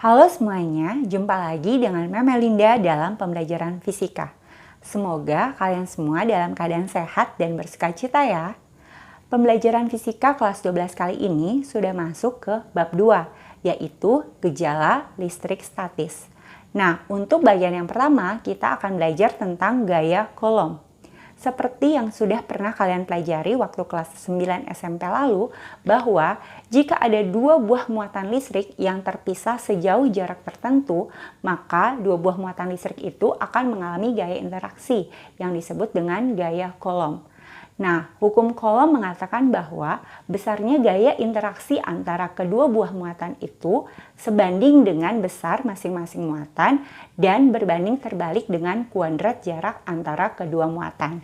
Halo semuanya, jumpa lagi dengan Mem Melinda dalam pembelajaran fisika. Semoga kalian semua dalam keadaan sehat dan bersukacita ya. Pembelajaran fisika kelas 12 kali ini sudah masuk ke bab 2, yaitu gejala listrik statis. Nah, untuk bagian yang pertama, kita akan belajar tentang gaya Coulomb. Seperti yang sudah pernah kalian pelajari waktu kelas 9 SMP lalu, bahwa jika ada dua buah muatan listrik yang terpisah sejauh jarak tertentu, maka dua buah muatan listrik itu akan mengalami gaya interaksi yang disebut dengan gaya Coulomb. Nah, hukum Coulomb mengatakan bahwa besarnya gaya interaksi antara kedua buah muatan itu sebanding dengan besar masing-masing muatan dan berbanding terbalik dengan kuadrat jarak antara kedua muatan.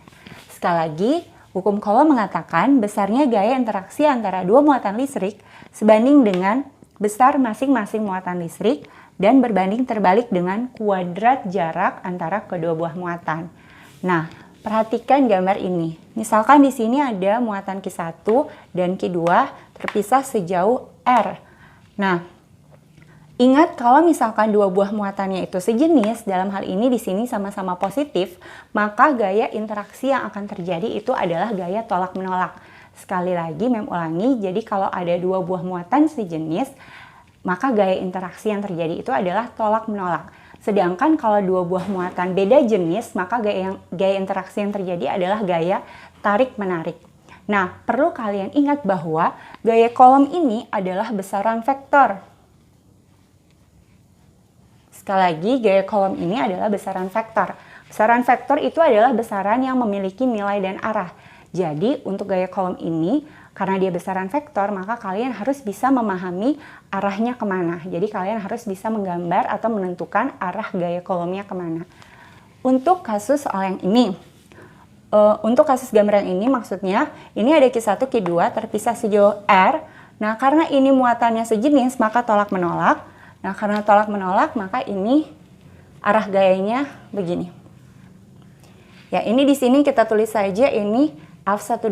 Sekali lagi, hukum Coulomb mengatakan besarnya gaya interaksi antara dua muatan listrik sebanding dengan besar masing-masing muatan listrik dan berbanding terbalik dengan kuadrat jarak antara kedua buah muatan. Nah, perhatikan gambar ini. Misalkan di sini ada muatan Q1 dan Q2 terpisah sejauh R. Nah, ingat kalau misalkan dua buah muatannya itu sejenis, dalam hal ini di sini sama-sama positif, maka gaya interaksi yang akan terjadi itu adalah gaya tolak-menolak. Sekali lagi, Mem ulangi, jadi kalau ada dua buah muatan sejenis, maka gaya interaksi yang terjadi itu adalah tolak-menolak. Sedangkan kalau dua buah muatan beda jenis, maka gaya interaksi yang terjadi adalah gaya tarik-menarik. Nah, perlu kalian ingat bahwa gaya Coulomb ini adalah besaran vektor. Sekali lagi, gaya Coulomb ini adalah besaran vektor. Besaran vektor itu adalah besaran yang memiliki nilai dan arah. Jadi, untuk gaya Coulomb ini, karena dia besaran vektor, maka kalian harus bisa memahami arahnya kemana. Jadi kalian harus bisa menggambar atau menentukan arah gaya Coulombnya kemana. Untuk kasus soal yang ini, untuk kasus gambar yang ini maksudnya, ini ada Q1, Q2 terpisah sejauh R. Nah, karena ini muatannya sejenis, maka tolak menolak. Nah, karena tolak menolak, maka ini arah gayanya begini. Ya, ini di sini kita tulis saja ini F12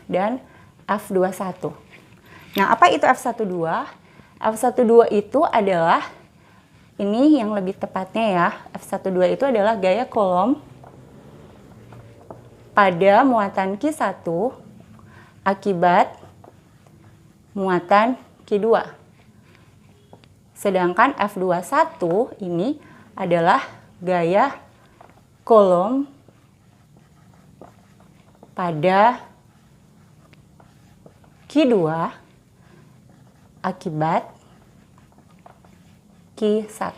dan F21. Nah, apa itu F12? F12 itu adalah, ini yang lebih tepatnya ya, F12 itu adalah gaya Coulomb pada muatan Q1 akibat muatan Q2. Sedangkan F21 ini adalah gaya Coulomb pada Q2 akibat Q1.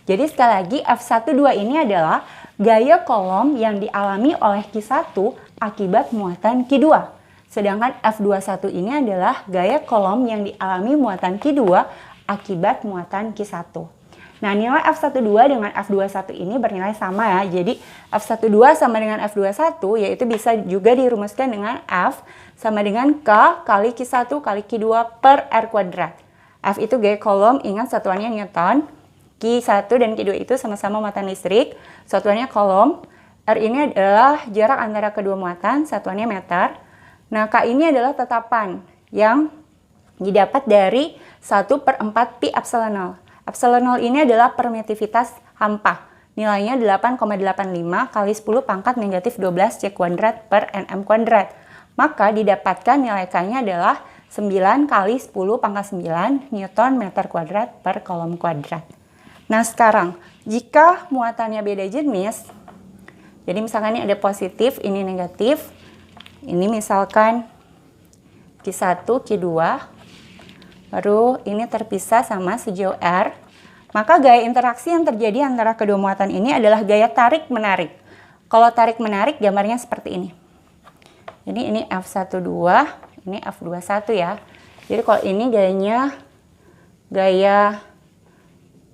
Jadi sekali lagi F12 ini adalah gaya Coulomb yang dialami oleh Q1 akibat muatan Q2. Sedangkan F21 ini adalah gaya Coulomb yang dialami muatan Q2 akibat muatan Q1. Nah, nilai F12 dengan F21 ini bernilai sama ya. Jadi F12 sama dengan F21 yaitu bisa juga dirumuskan dengan F sama dengan K kali Q1 kali Q2 per R kuadrat. F itu gaya Coulomb, ingat satuannya Newton. Q1 dan Q2 itu sama-sama muatan listrik, satuannya Coulomb. R ini adalah jarak antara kedua muatan, satuannya meter. Nah, K ini adalah tetapan yang didapat dari 1/4 pi epsilon 0. Epsilon 0 ini adalah permitivitas hampa. Nilainya 8,85 kali 10 pangkat negatif 12 C kuadrat per Nm kuadrat. Maka didapatkan nilai K-nya adalah 9 kali 10 pangkat 9 Newton meter kuadrat per Coulomb kuadrat. Nah, sekarang jika muatannya beda jenis, jadi misalkan ini ada positif, ini negatif, ini misalkan Q1, Q2, baru ini terpisah sama sejauh R, maka gaya interaksi yang terjadi antara kedua muatan ini adalah gaya tarik-menarik. Kalau tarik-menarik gambarnya seperti ini. Jadi ini F12, ini F21 ya. Jadi kalau ini gayanya gaya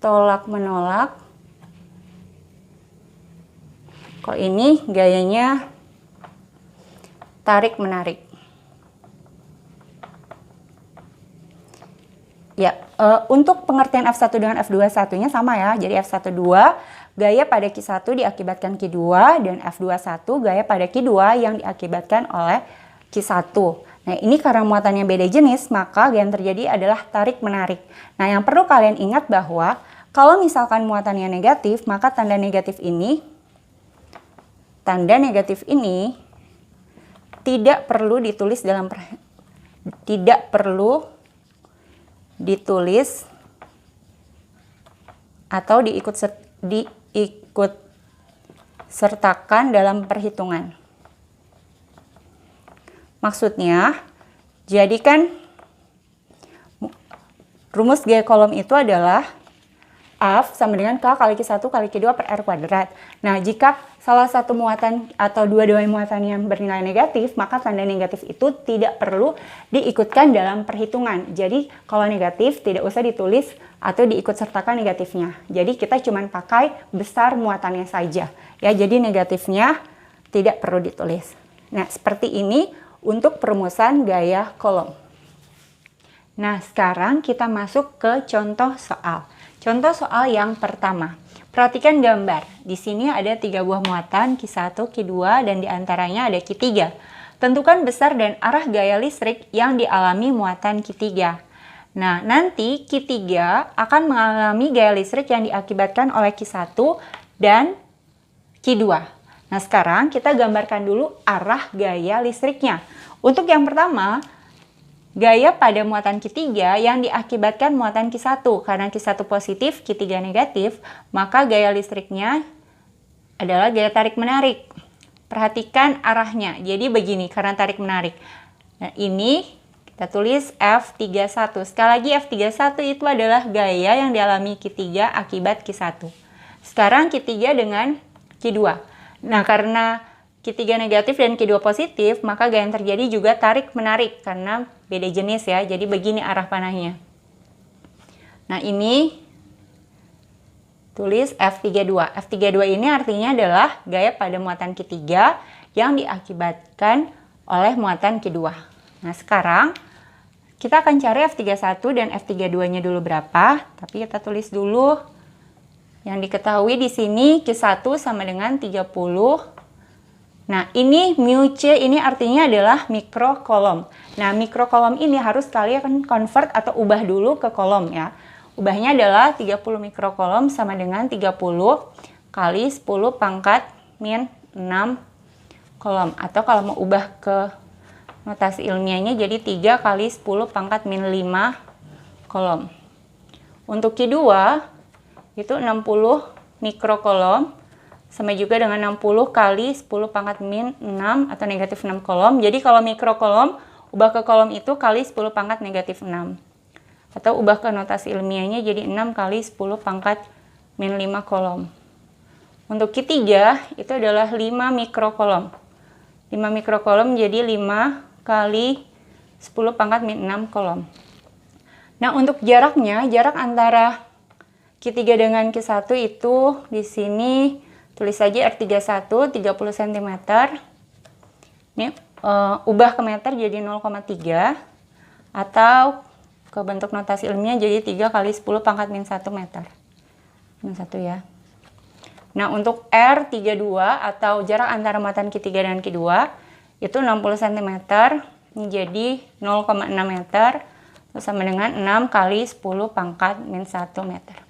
tolak-menolak. Kalau ini gayanya tarik-menarik. Ya, untuk pengertian F1 dengan F21-nya sama ya. Jadi F12 gaya pada Q1 diakibatkan Q2 dan F21 gaya pada Q2 yang diakibatkan oleh Q1. Nah, ini karena muatannya beda jenis, maka yang terjadi adalah tarik-menarik. Nah, yang perlu kalian ingat bahwa kalau misalkan muatannya negatif, maka tanda negatif ini tidak perlu ditulis atau diikut sertakan dalam perhitungan. Maksudnya, jadikan rumus gaya kolom itu adalah F sama dengan K kali Q1 kali Q2 per R kuadrat. Nah, jika salah satu muatan atau dua-duanya muatan yang bernilai negatif, maka tanda negatif itu tidak perlu diikutkan dalam perhitungan. Jadi, kalau negatif tidak usah ditulis atau diikut sertakan negatifnya. Jadi, kita cuma pakai besar muatannya saja. Ya, jadi negatifnya tidak perlu ditulis. Nah, seperti ini untuk perumusan gaya kolom. Nah, sekarang kita masuk ke contoh soal. Contoh soal yang pertama. Perhatikan gambar. Di sini ada 3 buah muatan, Q1, Q2, dan diantaranya ada Q3. Tentukan besar dan arah gaya listrik yang dialami muatan Q3. Nah, nanti Q3 akan mengalami gaya listrik yang diakibatkan oleh Q1 dan Q2. Nah, sekarang kita gambarkan dulu arah gaya listriknya. Untuk yang pertama, gaya pada muatan Q3 yang diakibatkan muatan Q1. Karena Q1 positif, Q3 negatif, maka gaya listriknya adalah gaya tarik-menarik. Perhatikan arahnya. Jadi begini, karena tarik-menarik. Nah, ini kita tulis F31. Sekali lagi F31 itu adalah gaya yang dialami Q3 akibat Q1. Sekarang Q3 dengan Q2. Nah, karena Q3 negatif dan Q2 positif, maka gaya yang terjadi juga tarik-menarik karena beda jenis ya. Jadi begini arah panahnya. Nah, ini tulis F32. F32 ini artinya adalah gaya pada muatan Q3 yang diakibatkan oleh muatan Q2. Nah, sekarang kita akan cari F31 dan F32-nya dulu berapa. Tapi kita tulis dulu yang diketahui di sini Q1 sama dengan 30. Nah, ini mu C ini artinya adalah mikrokolom. Nah, mikrokolom ini harus kalian convert atau ubah dulu ke kolom ya. Ubahnya adalah 30 mikrokolom sama dengan 30 kali 10 pangkat min 6 kolom. Atau kalau mau ubah ke notasi ilmiahnya jadi 3 kali 10 pangkat min 5 kolom. Untuk Q2 itu 60 mikrokolom sama juga dengan 60 kali 10 pangkat min 6 atau negatif 6 kolom. Jadi kalau mikrokolom, ubah ke kolom itu kali 10 pangkat negatif 6. Atau ubah ke notasi ilmiahnya jadi 6 kali 10 pangkat min 5 kolom. Untuk Q3 itu adalah 5 mikrokolom. 5 mikrokolom jadi 5 kali 10 pangkat min 6 kolom. Nah, untuk jaraknya, jarak antara Q3 dengan Q1 itu di sini tulis saja R31 30 cm. Ini ubah ke meter jadi 0,3 atau ke bentuk notasi ilmiah jadi 3 kali 10 pangkat min 1 meter. Min 1 ya. Nah, untuk R32 atau jarak antara muatan Q3 dan Q2 itu 60 cm. Ini jadi 0,6 meter sama dengan 6 kali 10 pangkat min 1 meter.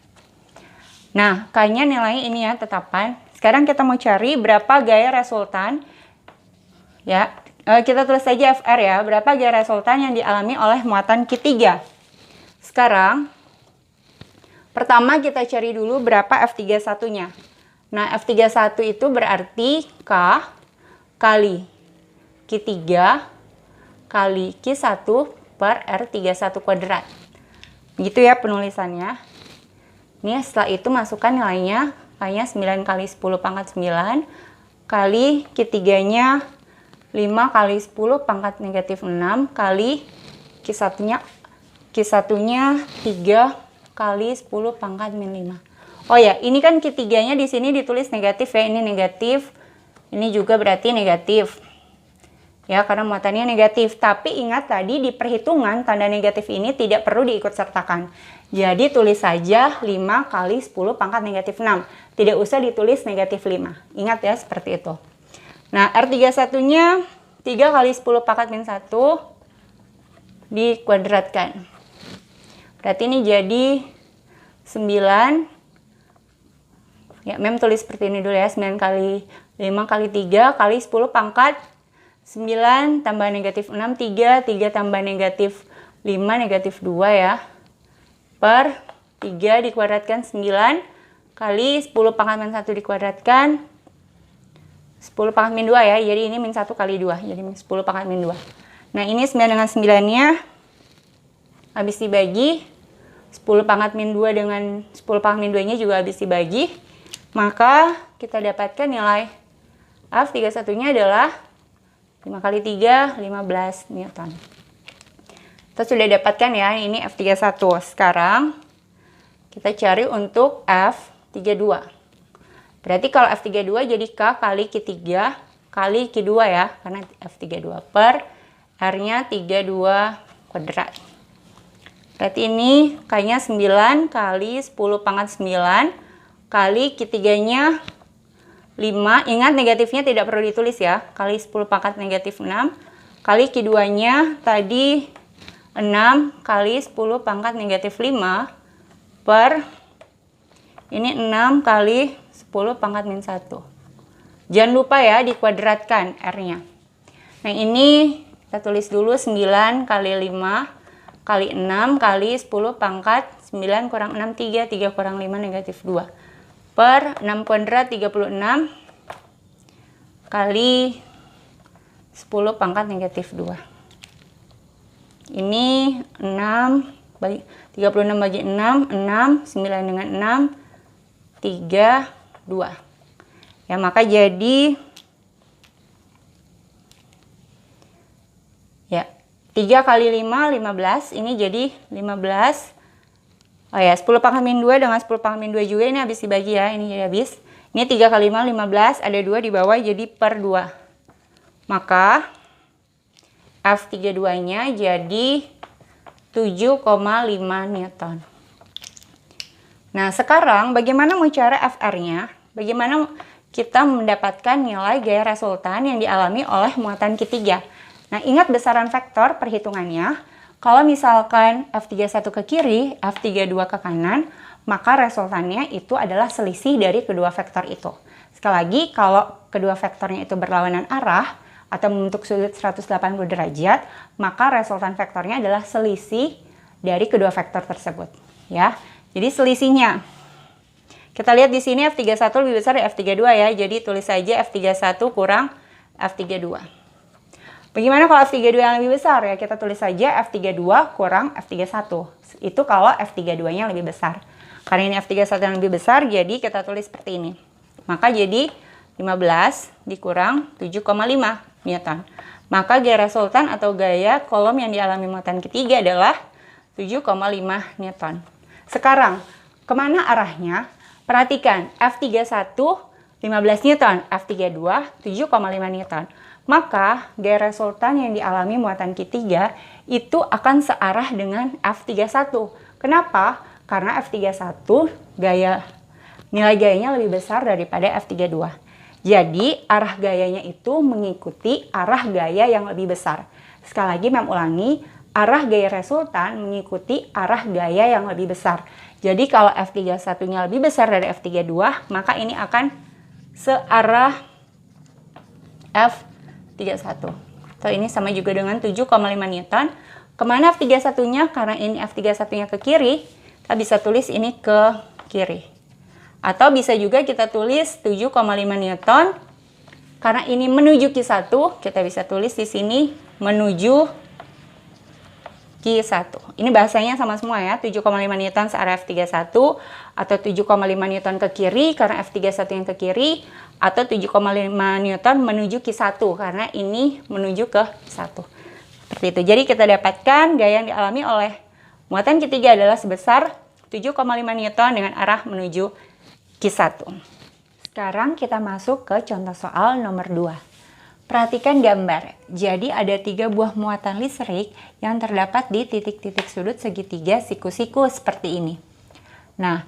Nah, kayaknya nilainya ini ya, tetapan. Sekarang kita mau cari berapa gaya resultan. Ya, kita tulis saja FR ya, berapa gaya resultan yang dialami oleh muatan Q3. Sekarang, pertama kita cari dulu berapa F31-nya. Nah, F31 itu berarti K kali Q3 kali Q1 per R31 kuadrat. Begitu ya penulisannya. Ini setelah itu masukkan nilainya, kayaknya 9 kali 10 pangkat 9 kali Q3-nya 5 kali 10 pangkat negatif 6 kali Q1-nya 3 kali 10 pangkat min 5. Oh ya, ini kan Q3-nya di sini ditulis negatif ya, ini negatif. Ini juga berarti negatif. Ya, karena muatannya negatif. Tapi ingat tadi di perhitungan tanda negatif ini tidak perlu diikut sertakan. Jadi tulis saja 5 kali 10 pangkat negatif 6. Tidak usah ditulis negatif 5. Ingat ya seperti itu. Nah, R31-nya 3 kali 10 pangkat min 1 dikuadratkan. Berarti ini jadi 9. Ya, Mem tulis seperti ini dulu ya. 9 kali 5 kali 3 kali 10 pangkat 9 tambah negatif 6, 3 tambah negatif 5, negatif 2 ya. Per 3 dikuadratkan 9 kali 10 pangkat min 1 dikuadratkan 10 pangkat min 2 ya. Jadi ini min 1 kali 2. Jadi 10 pangkat min 2. Nah, ini 9 dengan 9-nya habis dibagi. 10 pangkat min 2 dengan 10 pangkat min 2-nya juga habis dibagi. Maka kita dapatkan nilai F31-nya adalah 5 kali 3, 15 Newton. Kita sudah dapatkan ya, ini F31. Sekarang kita cari untuk F32. Berarti kalau F32 jadi K kali Q3 kali Q2 ya. Karena F32 per R-nya 32 kuadrat. Berarti ini K-nya 9 kali 10 pangkat 9 kali Q3-nya 5. Ingat negatifnya tidak perlu ditulis ya. Kali 10 pangkat negatif 6. Kali Q2-nya tadi 6 kali 10 pangkat negatif 5 per ini 6 kali 10 pangkat min 1. Jangan lupa ya dikuadratkan R-nya. Nah, ini kita tulis dulu 9 kali 5 kali 6 kali 10 pangkat 9 kurang 6, 3 kurang 5 negatif 2 per 6 kuadrat 36 kali 10 pangkat negatif 2. Ini 6 bagi 36 bagi 6, 9 dengan 6, 3, 2. Ya, maka jadi ya 3 kali 5, 15. Ini jadi 15. Oh ya, 10 pangkat min 2 dengan 10 pangkat min 2 juga ini habis dibagi ya. Ini jadi habis. Ini 3 kali 5, 15. Ada 2 di bawah jadi per 2. Maka F32-nya jadi 7,5 Newton. Nah, sekarang bagaimana mau cara FR-nya? Bagaimana kita mendapatkan nilai gaya resultan yang dialami oleh muatan Q3? Nah, ingat besaran vektor perhitungannya. Kalau misalkan F31 ke kiri, F32 ke kanan, maka resultannya itu adalah selisih dari kedua vektor itu. Sekali lagi, kalau kedua vektornya itu berlawanan arah atau membentuk sudut 180 derajat, maka resultan vektornya adalah selisih dari kedua vektor tersebut. Ya, jadi selisihnya. Kita lihat di sini F31 lebih besar dari F32 ya, jadi tulis saja F31 kurang F32. Bagaimana kalau F32 yang lebih besar ya? Kita tulis saja F32 kurang F31. Itu kalau F32-nya lebih besar. Karena ini F31 yang lebih besar, jadi kita tulis seperti ini. Maka jadi 15 dikurang 7,5 Newton. Maka gaya resultan atau gaya kolom yang dialami muatan ketiga adalah 7,5 Newton. Sekarang, kemana arahnya? Perhatikan, F31 15 Newton, F32 7,5 Newton. Maka gaya resultan yang dialami muatan Q3 itu akan searah dengan F31. Kenapa? Karena F31 nilai gayanya lebih besar daripada F32. Jadi arah gayanya itu mengikuti arah gaya yang lebih besar. Sekali lagi Mem ulangi, arah gaya resultan mengikuti arah gaya yang lebih besar. Jadi kalau F31-nya lebih besar dari F32, maka ini akan searah F31. So, ini sama juga dengan 7,5 Newton. Kemana F31-nya? Karena ini F31-nya ke kiri, kita bisa tulis ini ke kiri. Atau bisa juga kita tulis 7,5 Newton. Karena ini menuju Q1, kita bisa tulis di sini menuju Q1. Ini bahasanya sama semua ya, 7,5 Newton searah F31, atau 7,5 Newton ke kiri karena F31 yang ke kiri, atau 7,5 Newton menuju Q1 karena ini menuju ke Q1. Seperti itu. Jadi kita dapatkan gaya yang dialami oleh muatan Q3 adalah sebesar 7,5 Newton dengan arah menuju Q1. Sekarang kita masuk ke contoh soal nomor 2. Perhatikan gambar. Jadi ada 3 buah muatan listrik yang terdapat di titik-titik sudut segitiga siku-siku seperti ini. Nah,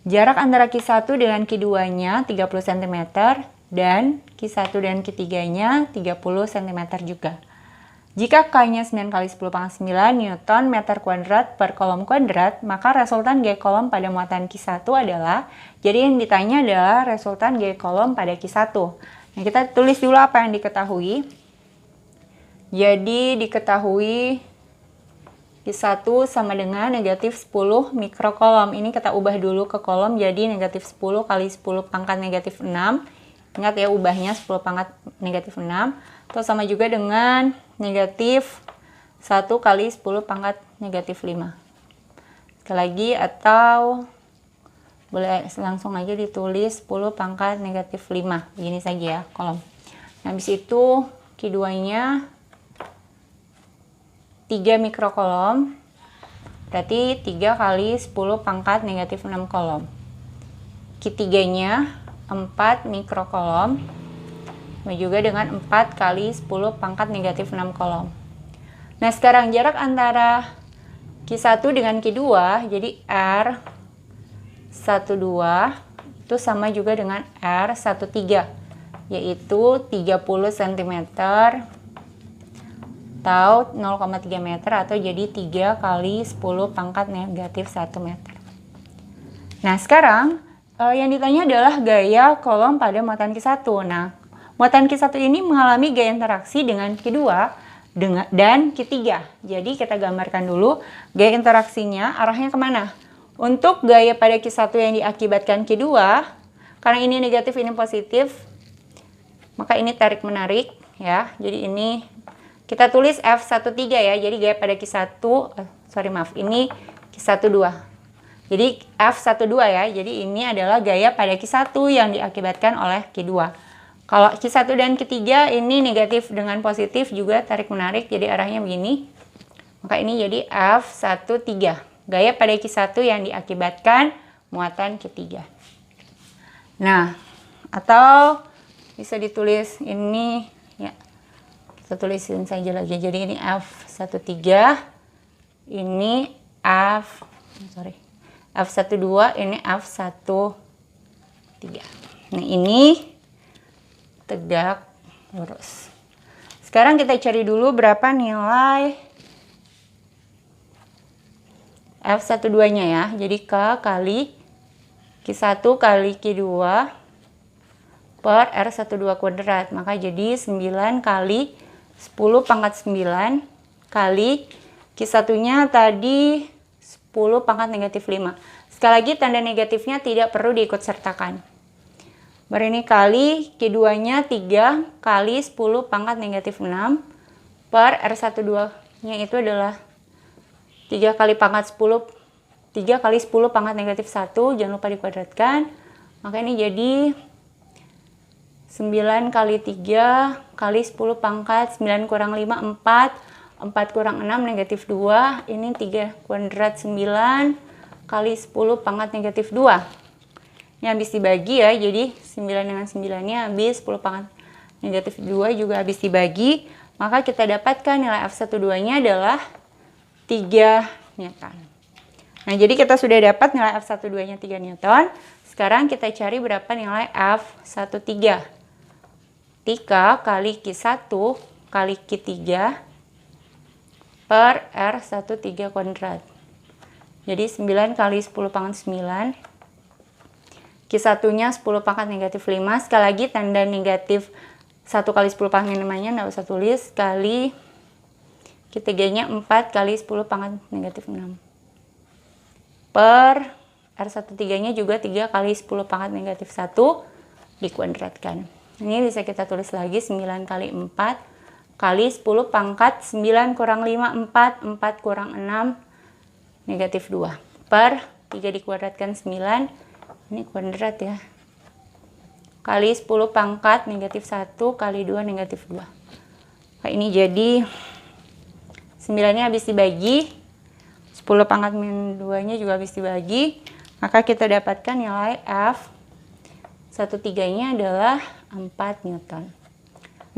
jarak antara Q1 dengan Q2-nya 30 cm dan Q1 dan Q3-nya 30 cm juga. Jika K-nya 9 kali 10 pangkat 9 Newton meter kuadrat per kolom kuadrat, maka resultan gaya kolom pada muatan Q1 adalah, jadi yang ditanya adalah resultan gaya kolom pada Q1. Nah, kita tulis dulu apa yang diketahui. Jadi diketahui Q1 sama dengan negatif 10 mikrokolom. Ini kita ubah dulu ke kolom jadi negatif 10 kali 10 pangkat negatif 6. Ingat ya, ubahnya 10 pangkat negatif 6. Atau sama juga dengan negatif 1 kali 10 pangkat negatif 5. Sekali lagi, atau boleh langsung aja ditulis 10 pangkat negatif 5. Begini saja ya kolom. Nah, habis itu Q2-nya 3 mikrokolom. Berarti 3 kali 10 pangkat negatif 6 kolom. Q3-nya 4 mikrokolom. Dan juga dengan 4 kali 10 pangkat negatif 6 kolom. Nah, sekarang jarak antara Q1 dengan Q2, jadi R12 itu sama juga dengan R13, yaitu 30 cm atau 0,3 meter, atau jadi 3 kali 10 pangkat negatif 1 meter. Nah, sekarang yang ditanya adalah gaya kolom pada muatan Q1. Nah, muatan Q1 ini mengalami gaya interaksi dengan Q2 dan Q3. Jadi kita gambarkan dulu gaya interaksinya arahnya kemana. Untuk gaya pada Q1 yang diakibatkan Q2, karena ini negatif, ini positif, maka ini tarik-menarik ya. Jadi ini kita tulis F13 ya. Jadi gaya pada Q1, ini Q12. Jadi F12 ya. Jadi ini adalah gaya pada Q1 yang diakibatkan oleh Q2. Kalau Q1 dan Q3 ini negatif dengan positif juga tarik-menarik, jadi arahnya begini. Maka ini jadi F13. Gaya pada Q1 yang diakibatkan muatan Q3. Nah, atau bisa ditulis ini ya. Kita tulisin saja lagi. Jadi ini F13, ini F12, ini F13. Nah, ini tegak lurus. Sekarang kita cari dulu berapa nilai F12-nya ya. Jadi K kali Q1 kali Q2 per R12 kuadrat. Maka jadi 9 kali 10 pangkat 9 kali Q1-nya tadi 10 pangkat negatif 5. Sekali lagi tanda negatifnya tidak perlu diikut sertakan. Baru ini kali Q2-nya 3 kali 10 pangkat negatif 6 per R12-nya itu adalah 3 kali pangkat 10, 3 kali 10 pangkat negatif 1, jangan lupa dikuadratkan. Maka ini jadi 9 kali 3 kali 10 pangkat 9 kurang 5, 4, 4 kurang 6 negatif 2, ini 3 kuadrat 9 kali 10 pangkat negatif 2. Ini habis dibagi ya, jadi 9 dengan 9-nya habis, 10 pangkat negatif 2 juga habis dibagi. Maka kita dapatkan nilai F12-nya adalah 3 Newton. Nah, jadi kita sudah dapat nilai F12-nya 3 Newton. Sekarang kita cari berapa nilai F13. 3 kali Q1 kali Q3 per R13 kuadrat. Jadi 9 kali 10 pangkat 9. Q1-nya 10 pangkat negatif 5. Sekali lagi tanda negatif 1 kali 10 pangkat 5-nya nggak usah tulis. Kali Q3-nya 4 kali 10 pangkat negatif 6. Per R13-nya juga 3 kali 10 pangkat negatif 1 dikuadratkan. Ini bisa kita tulis lagi 9 kali 4 kali 10 pangkat 9 kurang 5, 4, 4 kurang 6 negatif 2. Per 3 dikuadratkan 9. Ini kuadrat ya. Kali 10 pangkat negatif 1 kali 2 negatif 2. Nah, ini jadi 9-nya habis dibagi. 10 pangkat min 2-nya juga habis dibagi. Maka kita dapatkan nilai F13-nya adalah 4 Newton.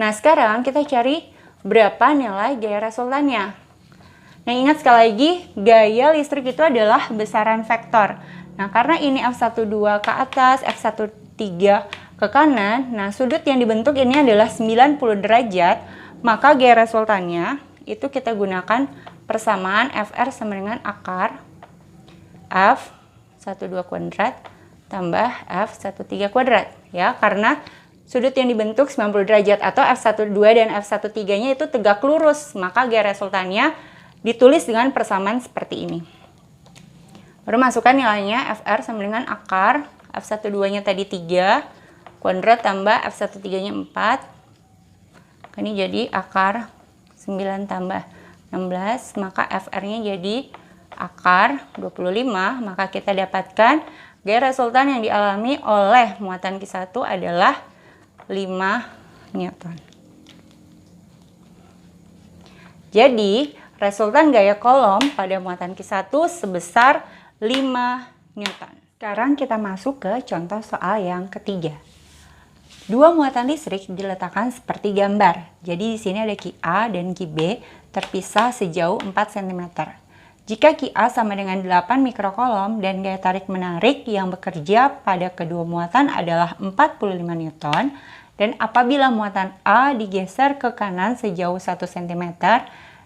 Nah, sekarang kita cari berapa nilai gaya resultannya. Nah, ingat sekali lagi, gaya listrik itu adalah besaran vektor. Nah, karena ini F12 ke atas, F13 ke kanan, nah sudut yang dibentuk ini adalah 90 derajat, maka gaya resultannya itu kita gunakan persamaan FR sama dengan akar F12 kuadrat tambah F13 kuadrat ya, karena sudut yang dibentuk 90 derajat atau F12 dan F13-nya itu tegak lurus, maka gaya resultannya ditulis dengan persamaan seperti ini. Baru masukkan nilainya, FR sama dengan akar F12-nya tadi 3 kuadrat tambah F13-nya 4. Ini jadi akar 9 tambah 16, maka FR-nya jadi akar 25, maka kita dapatkan gaya resultan yang dialami oleh muatan Q1 adalah 5 Newton. Jadi, resultan gaya kolom pada muatan Q1 sebesar 5 Newton. Sekarang kita masuk ke contoh soal yang ketiga. Dua muatan listrik diletakkan seperti gambar. Jadi di sini ada QA dan QB terpisah sejauh 4 cm. Jika QA sama dengan 8 mikrokolom dan gaya tarik menarik yang bekerja pada kedua muatan adalah 45 Newton, dan apabila muatan A digeser ke kanan sejauh 1 cm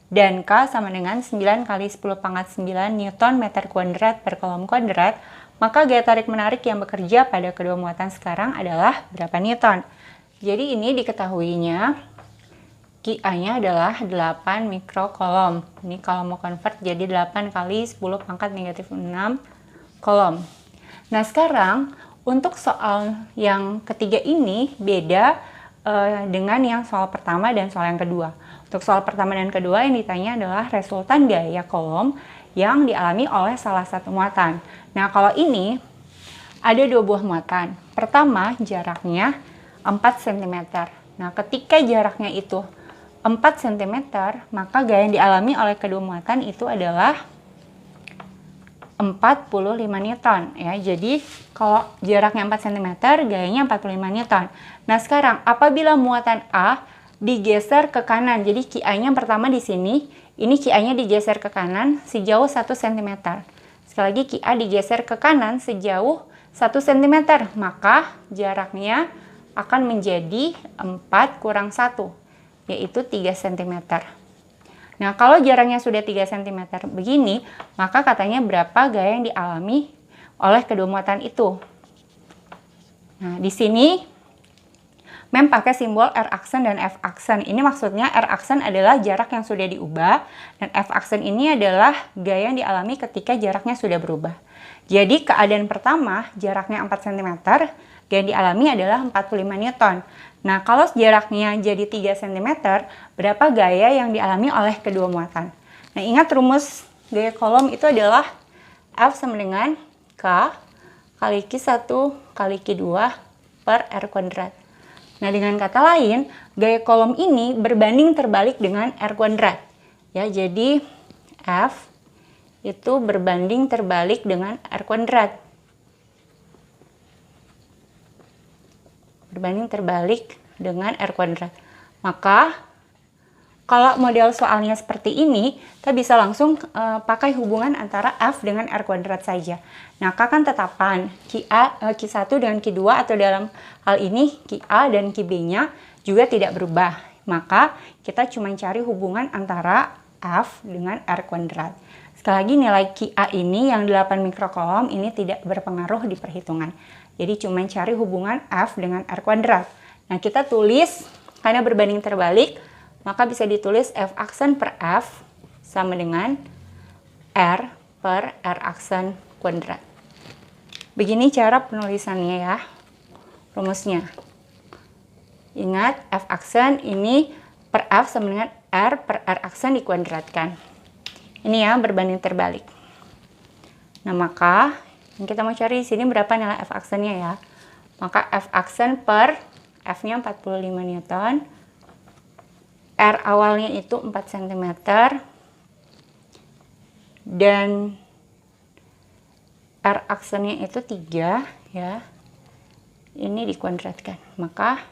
dan K sama dengan 9 kali 10 pangkat 9 Newton meter kuadrat per kolom kuadrat, maka gaya tarik menarik yang bekerja pada kedua muatan sekarang adalah berapa Newton? Jadi ini diketahuinya QA-nya adalah 8 mikrokolom. Ini kalau mau convert jadi 8 kali 10 pangkat negatif 6 kolom. Nah sekarang untuk soal yang ketiga ini beda dengan yang soal pertama dan soal yang kedua. Untuk soal pertama dan kedua yang ditanya adalah resultan gaya kolom yang dialami oleh salah satu muatan. Nah, kalau ini ada dua buah muatan. Pertama, jaraknya 4 cm. Nah, ketika jaraknya itu 4 cm, maka gaya yang dialami oleh kedua muatan itu adalah 45 Newton. Ya, jadi, kalau jaraknya 4 cm, gayanya 45 Newton. Nah, sekarang apabila muatan A digeser ke kanan, jadi QA-nya pertama di sini, ini QA-nya digeser ke kanan sejauh 1 cm. Sekali lagi QA digeser ke kanan sejauh 1 cm, maka jaraknya akan menjadi 4 kurang 1, yaitu 3 cm. Nah, kalau jaraknya sudah 3 cm begini, maka katanya berapa gaya yang dialami oleh kedua muatan itu. Nah, di sini Mem pakai simbol R aksen dan F aksen. Ini maksudnya R aksen adalah jarak yang sudah diubah dan F aksen ini adalah gaya yang dialami ketika jaraknya sudah berubah. Jadi keadaan pertama jaraknya 4 cm, gaya yang dialami adalah 45 Newton. Nah, kalau jaraknya jadi 3 cm, berapa gaya yang dialami oleh kedua muatan? Nah, ingat rumus gaya kolom itu adalah F sama dengan K kali Q1 kali Q2 per R kuadrat. Nah, dengan kata lain, gaya kolom ini berbanding terbalik dengan R kuadrat. Ya, jadi F itu berbanding terbalik dengan R kuadrat. Berbanding terbalik dengan R kuadrat. Maka, kalau model soalnya seperti ini, kita bisa langsung pakai hubungan antara F dengan R kuadrat saja. Nah, K kan tetapan, Q1 dengan Q2 atau dalam hal ini QA dan QB-nya juga tidak berubah. Maka, kita cuma cari hubungan antara F dengan R kuadrat. Sekali lagi nilai QA ini yang 8 mikrokolom ini tidak berpengaruh di perhitungan. Jadi cuma cari hubungan F dengan R kuadrat. Nah, kita tulis karena berbanding terbalik, maka bisa ditulis F aksen per F sama dengan R per R aksen kuadrat. Begini cara penulisannya ya, rumusnya. Ingat, F aksen ini per F sama dengan R per R aksen dikuadratkan. Ini ya, berbanding terbalik. Nah, maka yang kita mau cari di sini berapa nilai F aksennya ya. Maka F aksen per F-nya 45 Newton. R awalnya itu 4 cm dan R aksennya itu 3 ya. Ini dikuadratkan. Maka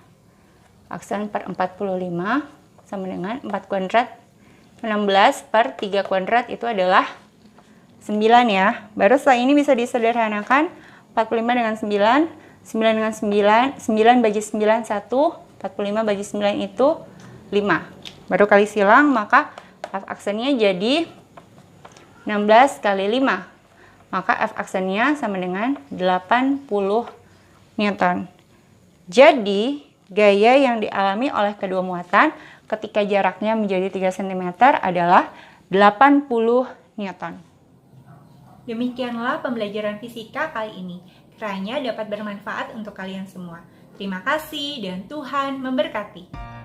aksen per 45 sama dengan 4 kuadrat 16 per 3 kuadrat itu adalah 9 ya. Baru setelah ini bisa disederhanakan 45 dengan 9, 9 dengan 9, 9 bagi 9 1, 45 bagi 9 itu 5. Baru kali silang, maka F aksennya jadi 16 kali 5. Maka F aksennya sama dengan 80 Newton. Jadi, gaya yang dialami oleh kedua muatan ketika jaraknya menjadi 3 cm adalah 80 Newton. Demikianlah pembelajaran fisika kali ini. Kiranya dapat bermanfaat untuk kalian semua. Terima kasih dan Tuhan memberkati.